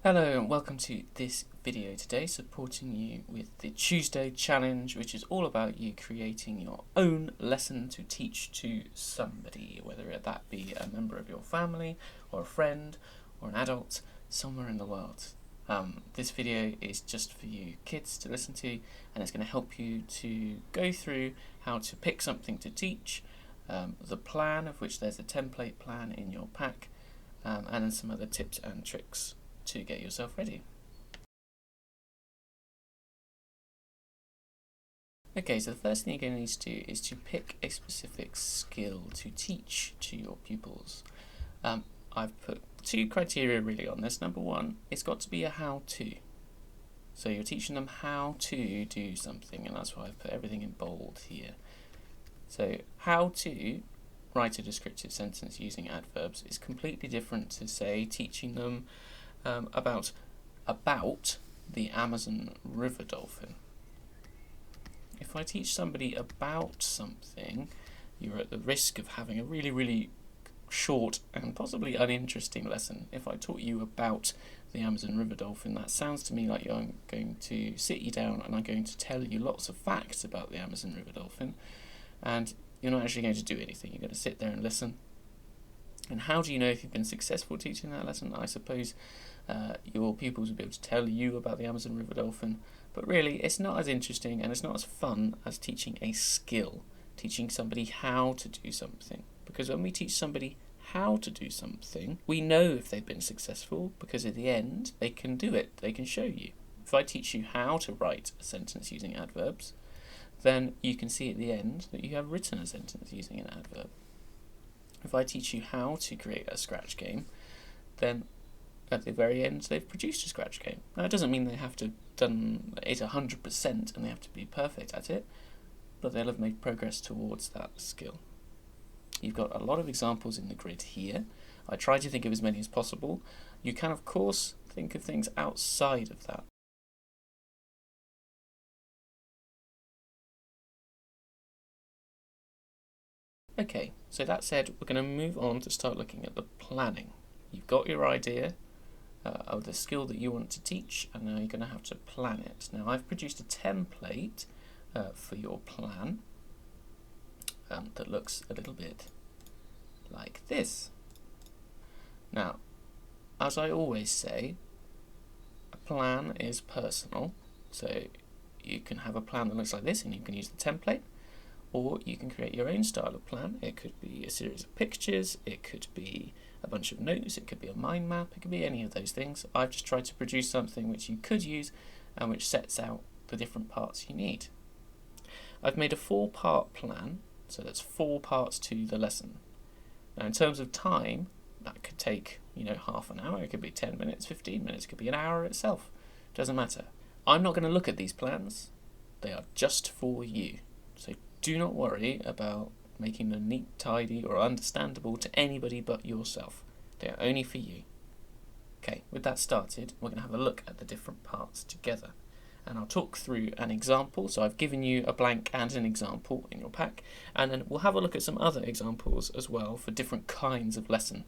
Hello and welcome to this video today, supporting you with the Tuesday challenge, which is all about you creating your own lesson to teach to somebody, whether that be a member of your family or a friend or an adult somewhere in the world. This video is just for you kids to listen to, and it's going to help you to go through how to pick something to teach, the plan, of which there's a template plan in your pack, and then some other tips and tricks to get yourself ready. Okay, so the first thing you're going to need to do is to pick a specific skill to teach to your pupils. I've put two criteria really on this. Number one, it's got to be a how-to. So you're teaching them how to do something, and that's why I've put everything in bold here. So how to write a descriptive sentence using adverbs is completely different to, say, teaching them about the Amazon river dolphin. If I teach somebody about something, you're at the risk of having a really short and possibly uninteresting lesson. If I taught you about the Amazon river dolphin, that sounds to me like I'm going to sit you down and I'm going to tell you lots of facts about the Amazon river dolphin, and you're not actually going to do anything. You're going to sit there and listen. And how do you know if you've been successful teaching that lesson? I suppose your pupils will be able to tell you about the Amazon river dolphin, but really it's not as interesting and it's not as fun as teaching a skill, teaching somebody how to do something. Because when we teach somebody how to do something, we know if they've been successful, because at the end they can do it, they can show you. If I teach you how to write a sentence using adverbs, then you can see at the end that you have written a sentence using an adverb. If I teach you how to create a scratch game, then at the very end they've produced a scratch game. Now it doesn't mean they have to have done it 100% and they have to be perfect at it, but they'll have made progress towards that skill. You've got a lot of examples in the grid here. I try to think of as many as possible. You can of course think of things outside of that. Okay, so that said, we're going to move on to start looking at the planning. You've got your idea of the skill that you want to teach, and now you're going to have to plan it. Now I've produced a template for your plan that looks a little bit like this. Now, as I always say, a plan is personal, so you can have a plan that looks like this and you can use the template, or you can create your own style of plan. It could be a series of pictures, it could be a bunch of notes, it could be a mind map, it could be any of those things. I've just tried to produce something which you could use and which sets out the different parts you need. I've made a 4-part plan, so that's 4 parts to the lesson. Now in terms of time, that could take, half an hour, it could be 10 minutes, 15 minutes, it could be an hour itself. Doesn't matter. I'm not going to look at these plans, they are just for you. So do not worry about making them neat, tidy, or understandable to anybody but yourself. They are only for you. Okay, with that started, we're going to have a look at the different parts together. And I'll talk through an example. So I've given you a blank and an example in your pack. And then we'll have a look at some other examples as well for different kinds of lesson.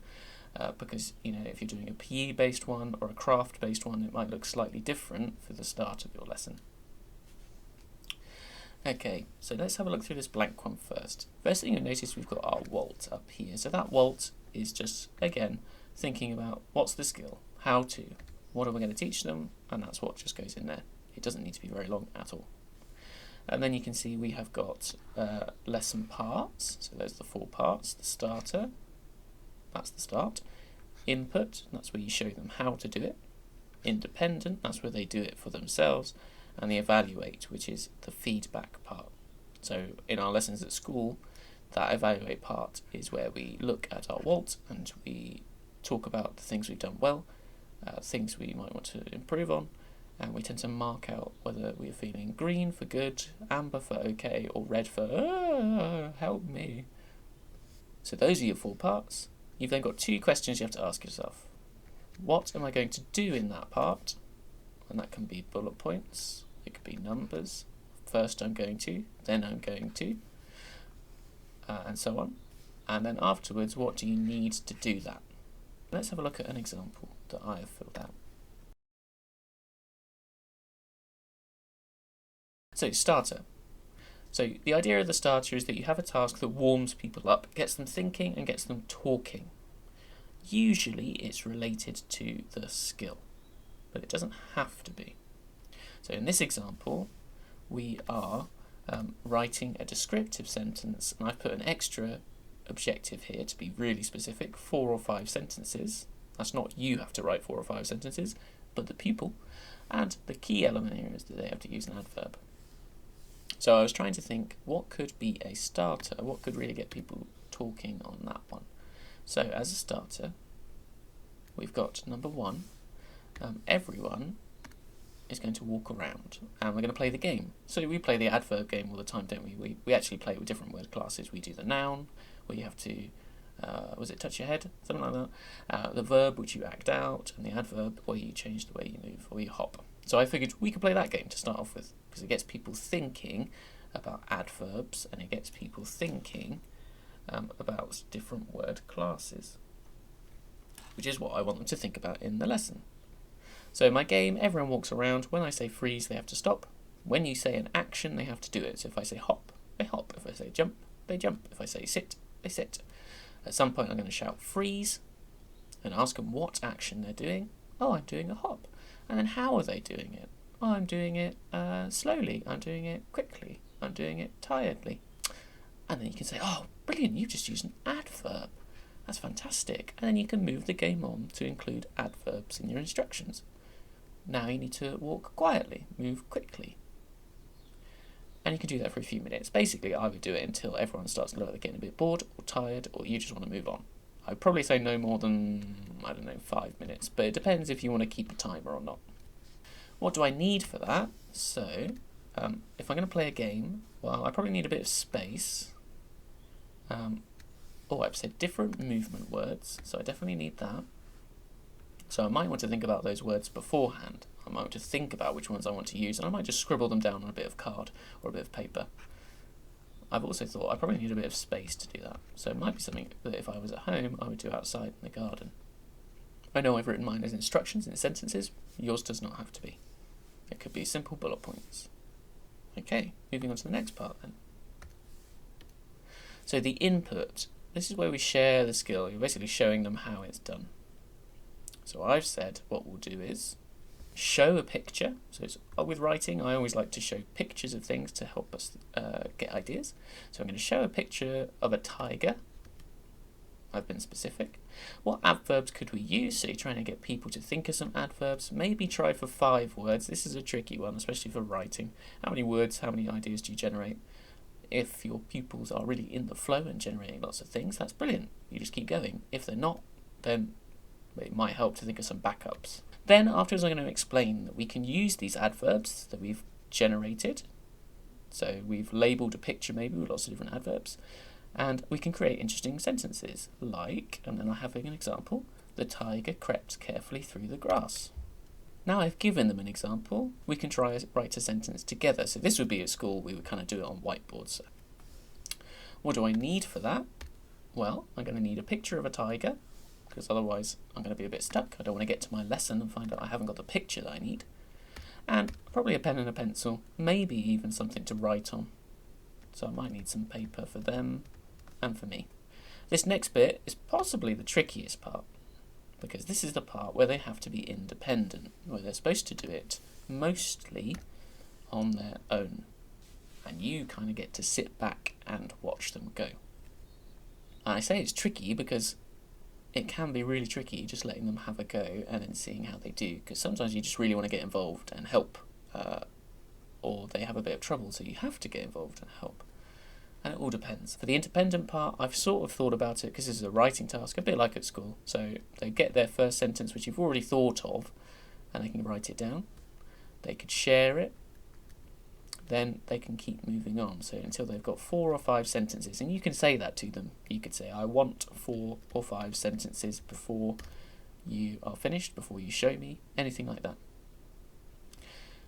Because, if you're doing a PE-based one or a craft-based one, it might look slightly different for the start of your lesson. Okay, so let's have a look through this blank one first. First thing you'll notice, we've got our Walt up here. So that Walt is just, again, thinking about what's the skill, how to, what are we going to teach them, and that's what just goes in there. It doesn't need to be very long at all. And then you can see we have got lesson parts. So there's the 4 parts. The starter, that's the start. Input, that's where you show them how to do it. Independent, that's where they do it for themselves. And the evaluate, which is the feedback part. So in our lessons at school, that evaluate part is where we look at our Walt and we talk about the things we've done well, things we might want to improve on, and we tend to mark out whether we are feeling green for good, amber for okay, or red for help me. So those are your 4 parts. You've then got 2 questions you have to ask yourself. What am I going to do in that part? And that can be bullet points, it could be numbers. First I'm going to, then I'm going to, and so on. And then afterwards, what do you need to do that? Let's have a look at an example that I have filled out. So, starter. So the idea of the starter is that you have a task that warms people up, gets them thinking and gets them talking. Usually it's related to the skill, but it doesn't have to be. So in this example, we are writing a descriptive sentence, and I've put an extra objective here to be really specific, 4 or 5 sentences. That's not you have to write 4 or 5 sentences, but the pupil. And the key element here is that they have to use an adverb. So I was trying to think, what could be a starter? What could really get people talking on that one? So as a starter, we've got number 1, everyone is going to walk around, and we're going to play the game. So we play the adverb game all the time, don't we? We actually play it with different word classes. We do the noun, where you have to, was it touch your head? Something like that. The verb, which you act out, and the adverb, where you change the way you move, or you hop. So I figured we could play that game to start off with, because it gets people thinking about adverbs, and it gets people thinking about different word classes, which is what I want them to think about in the lesson. So in my game, everyone walks around. When I say freeze, they have to stop. When you say an action, they have to do it. So if I say hop, they hop. If I say jump, they jump. If I say sit, they sit. At some point, I'm going to shout freeze and ask them what action they're doing. Oh, I'm doing a hop. And then how are they doing it? Oh, I'm doing it slowly. I'm doing it quickly. I'm doing it tiredly. And then you can say, oh, brilliant, you've just used an adverb. That's fantastic. And then you can move the game on to include adverbs in your instructions. Now you need to walk quietly, move quickly. And you can do that for a few minutes. Basically, I would do it until everyone starts getting a bit bored or tired, or you just want to move on. I'd probably say no more than, 5 minutes, but it depends if you want to keep a timer or not. What do I need for that? So, if I'm going to play a game, well, I probably need a bit of space. I've said different movement words, so I definitely need that. So I might want to think about those words beforehand. I might want to think about which ones I want to use, and I might just scribble them down on a bit of card or a bit of paper. I've also thought I probably need a bit of space to do that, so it might be something that if I was at home, I would do outside in the garden. I know I've written mine as instructions in sentences. Yours does not have to be. It could be simple bullet points. Okay, moving on to the next part then. So the input, this is where we share the skill. You're basically showing them how it's done. So I've said what we'll do is show a picture. So with writing, I always like to show pictures of things to help us get ideas. So I'm going to show a picture of a tiger. I've been specific. What adverbs could we use? So you're trying to get people to think of some adverbs. Maybe try for 5 words. This is a tricky one, especially for writing. How many words, how many ideas do you generate? If your pupils are really in the flow and generating lots of things, that's brilliant. You just keep going. If they're not, then it might help to think of some backups. Then afterwards I'm going to explain that we can use these adverbs that we've generated. So we've labelled a picture maybe with lots of different adverbs, and we can create interesting sentences like, and then I have an example, the tiger crept carefully through the grass. Now I've given them an example, we can try to write a sentence together. So this would be at school, we would kind of do it on whiteboards. What do I need for that? Well, I'm going to need a picture of a tiger, because otherwise I'm going to be a bit stuck. I don't want to get to my lesson and find out I haven't got the picture that I need. And probably a pen and a pencil, maybe even something to write on. So I might need some paper for them and for me. This next bit is possibly the trickiest part, because this is the part where they have to be independent, where they're supposed to do it mostly on their own. And you kind of get to sit back and watch them go. And I say it's tricky because it can be really tricky just letting them have a go and then seeing how they do, because sometimes you just really want to get involved and help, or they have a bit of trouble, so you have to get involved and help. And it all depends. For the independent part, I've sort of thought about it because this is a writing task, a bit like at school. So they get their first sentence, which you've already thought of, and they can write it down. They could share it. Then they can keep moving on. So until they've got 4 or 5 sentences, and you can say that to them. You could say, I want 4 or 5 sentences before you are finished, before you show me, anything like that.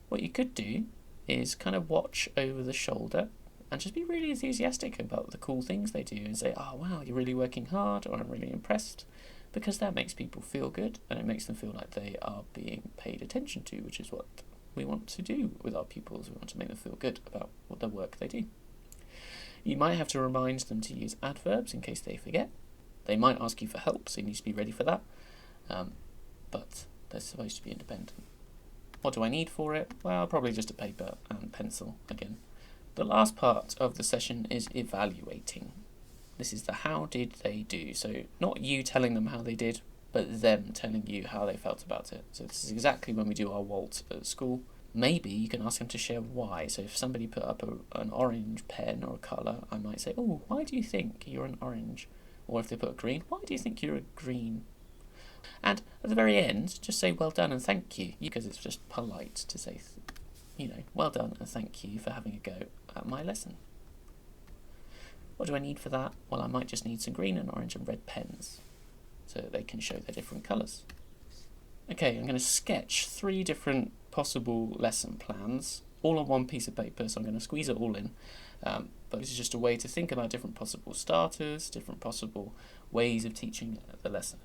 What you could do is kind of watch over the shoulder and just be really enthusiastic about the cool things they do and say, oh wow, you're really working hard, or I'm really impressed, because that makes people feel good and it makes them feel like they are being paid attention to, which is what we want to do with our pupils. We want to make them feel good about what the work they do. You might have to remind them to use adverbs in case they forget. They might ask you for help, so you need to be ready for that. But they're supposed to be independent. What do I need for it? Well, probably just a paper and pencil again. The last part of the session is evaluating. This is the how did they do. So not you telling them how they did, but them telling you how they felt about it. So this is exactly when we do our WALT at school. Maybe you can ask them to share why. So if somebody put up an orange pen or a colour, I might say, oh, why do you think you're an orange? Or if they put a green, why do you think you're a green? And at the very end, just say well done and thank you, because it's just polite to say, well done and thank you for having a go at my lesson. What do I need for that? Well, I might just need some green and orange and red pens so that they can show their different colours. Okay, I'm going to sketch 3 different possible lesson plans, all on one piece of paper, so I'm going to squeeze it all in. But this is just a way to think about different possible starters, different possible ways of teaching the lesson.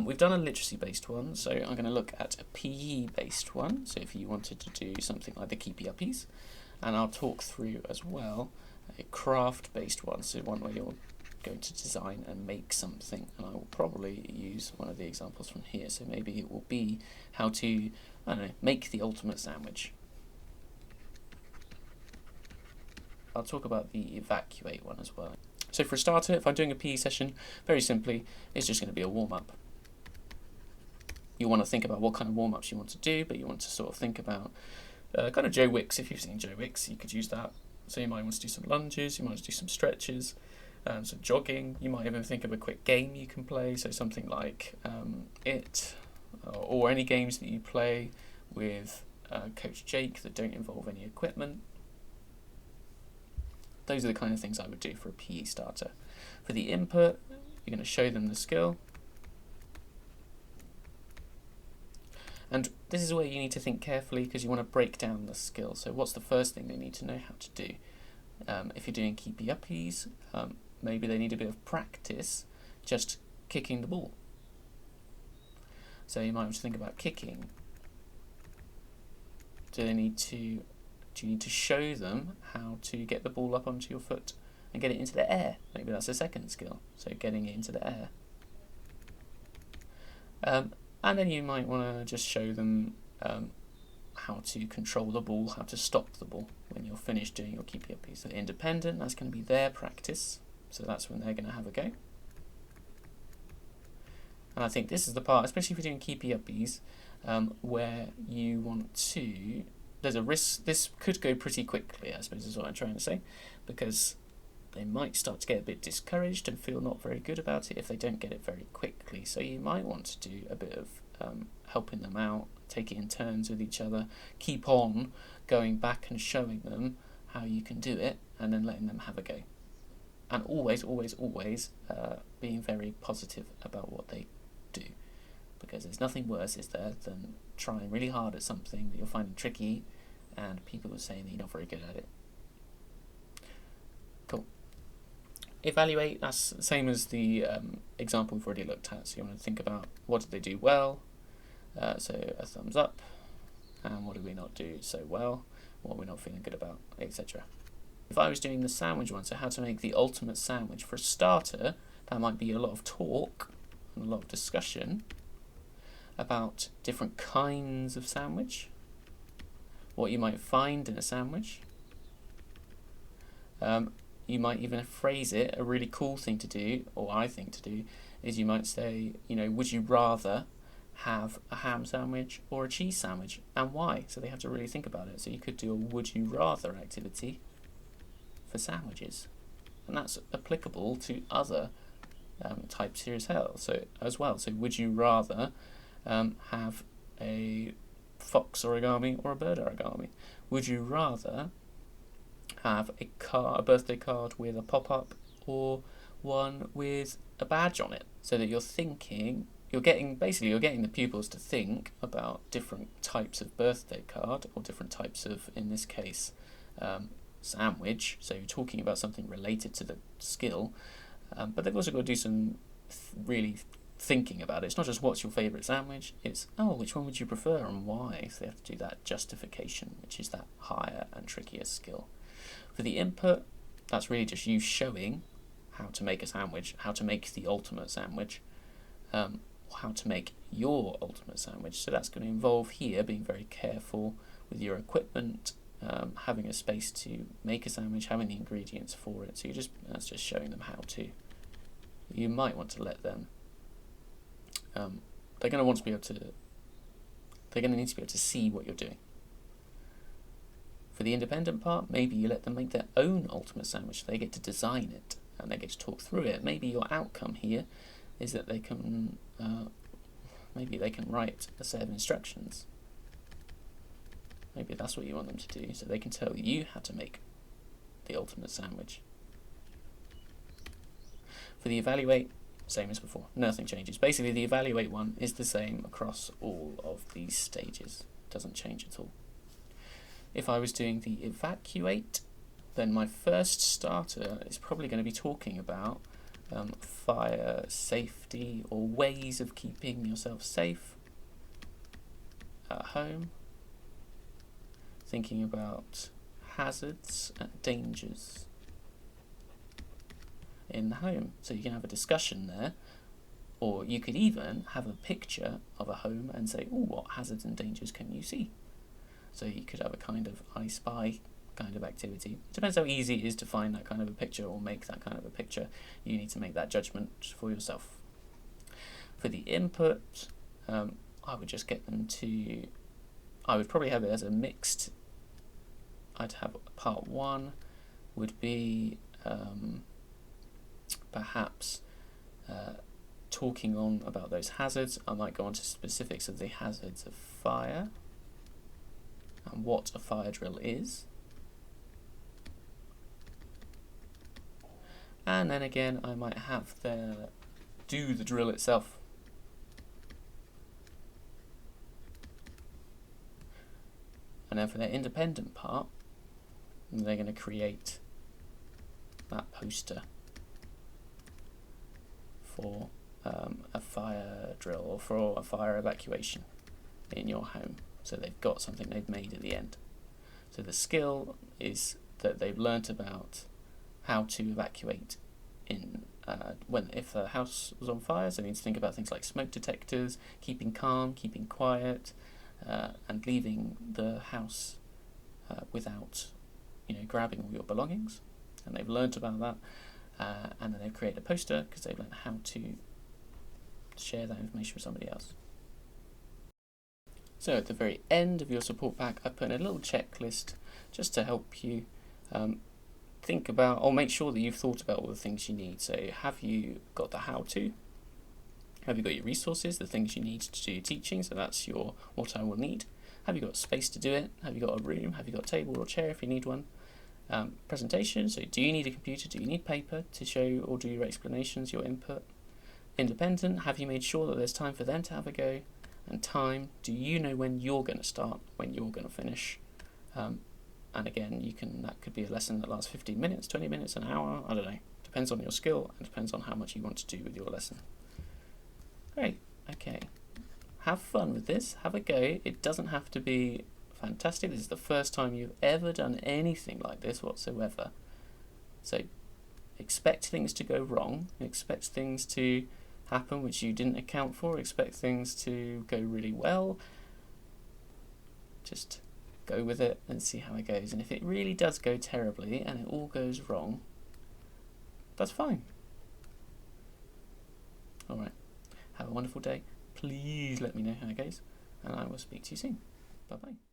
We've done a literacy-based one, so I'm going to look at a PE-based one, so if you wanted to do something like the Keepy Uppies, and I'll talk through as well a craft-based one, so one where you're going to design and make something, and I will probably use one of the examples from here, so maybe it will be how to, make the ultimate sandwich. I'll talk about the evacuate one as well. So for a starter, if I'm doing a PE session, very simply, it's just going to be a warm-up. You want to think about what kind of warm-ups you want to do, but you want to sort of think about kind of Joe Wicks. If you've seen Joe Wicks, you could use that. So you might want to do some lunges, you might want to do some stretches, some jogging. You might even think of a quick game you can play, so something like or any games that you play with Coach Jake that don't involve any equipment. Those are the kind of things I would do for a PE starter. For the input, you're going to show them the skill. And this is where you need to think carefully because you want to break down the skill. So what's the first thing they need to know how to do? If you're doing Keepy Uppies, maybe they need a bit of practice just kicking the ball. So you might want to think about kicking. Do you need to show them how to get the ball up onto your foot and get it into the air? Maybe that's a second skill, so getting it into the air. And then you might want to just show them how to control the ball, how to stop the ball when you're finished doing your Keepy Uppies. So independent, that's going to be their practice, so that's when they're going to have a go. And I think this is the part, especially if you're doing Keepy Uppies, where you want to, there's a risk, this could go pretty quickly, I suppose is what I'm trying to say, because they might start to get a bit discouraged and feel not very good about it if they don't get it very quickly. So you might want to do a bit of helping them out, take it in turns with each other, keep on going back and showing them how you can do it, and then letting them have a go. And always, always, always being very positive about what they do, because there's nothing worse, is there, than trying really hard at something that you're finding tricky and people are saying that you're not very good at it. Cool. Evaluate, that's the same as the example we've already looked at. So you want to think about what did they do well, so a thumbs up, and what did we not do so well, what we're not feeling good about, etc. If I was doing the sandwich one, so how to make the ultimate sandwich, for a starter, that might be a lot of talk and a lot of discussion about different kinds of sandwich, what you might find in a sandwich. You might even phrase it, a really cool thing to do, or I think to do, is you might say, would you rather have a ham sandwich or a cheese sandwich, and why? So they have to really think about it. So you could do a would you rather activity for sandwiches, and that's applicable to other types here as well. So would you rather have a fox origami or a bird origami? Would you rather have a birthday card with a pop-up or one with a badge on it? So that you're thinking, you're getting the pupils to think about different types of birthday card or different types of, in this case, sandwich. So you're talking about something related to the skill, but they've also got to do some really thinking about it. It's not just what's your favourite sandwich, it's, oh, which one would you prefer and why? So they have to do that justification, which is that higher and trickier skill. For the input, that's really just you showing how to make a sandwich, how to make the ultimate sandwich, how to make your ultimate sandwich. So that's going to involve here being very careful with your equipment, having a space to make a sandwich, having the ingredients for it. So that's just showing them how to. You might want to let them. They're going to want to be able to. They're going to need to be able to see what you're doing. For the independent part, maybe you let them make their own ultimate sandwich. They get to design it and they get to talk through it. Maybe your outcome here is that they can. Maybe they can write a set of instructions. Maybe that's what you want them to do, so they can tell you how to make the ultimate sandwich. For the evaluate, same as before, nothing changes. Basically, the evaluate one is the same across all of these stages. It doesn't change at all. If I was doing the evacuate, then my first starter is probably going to be talking about fire safety or ways of keeping yourself safe at home. Thinking about hazards and dangers in the home. So you can have a discussion there, or you could even have a picture of a home and say, oh, what hazards and dangers can you see? So you could have a kind of I spy kind of activity. It depends how easy it is to find that kind of a picture or make that kind of a picture. You need to make that judgment for yourself. For the input, I would just get them to, I would probably have it as a mixed. I'd have part one would be perhaps talking on about those hazards. I might go on to specifics of the hazards of fire and what a fire drill is. And then again, I might have them do the drill itself. And then for their independent part, they're going to create that poster for a fire drill or for a fire evacuation in your home. So they've got something they've made at the end. So the skill is that they've learnt about how to evacuate in if a house was on fire. So they need to think about things like smoke detectors, keeping calm, keeping quiet, and leaving the house without, grabbing all your belongings. And they've learnt about that, and then they've created a poster because they've learned how to share that information with somebody else. So at the very end of your support pack, I put in a little checklist just to help you think about, or make sure that you've thought about all the things you need. So have you got the how-to? Have you got your resources, the things you need to do your teaching? So that's your what I will need. Have you got space to do it? Have you got a room? Have you got a table or chair if you need one? Presentation, so do you need a computer? Do you need paper to show or do your explanations, your input? Independent, have you made sure that there's time for them to have a go? And time, do you know when you're going to start, when you're going to finish? And again, that could be a lesson that lasts 15 minutes, 20 minutes, an hour, I don't know. Depends on your skill and depends on how much you want to do with your lesson. Great, okay. Have fun with this, have a go. It doesn't have to be fantastic. This is the first time you've ever done anything like this whatsoever. So expect things to go wrong, expect things to happen which you didn't account for, expect things to go really well. Just go with it and see how it goes. And if it really does go terribly and it all goes wrong, that's fine. Alright, have a wonderful day. Please let me know how it goes, and I will speak to you soon. Bye bye.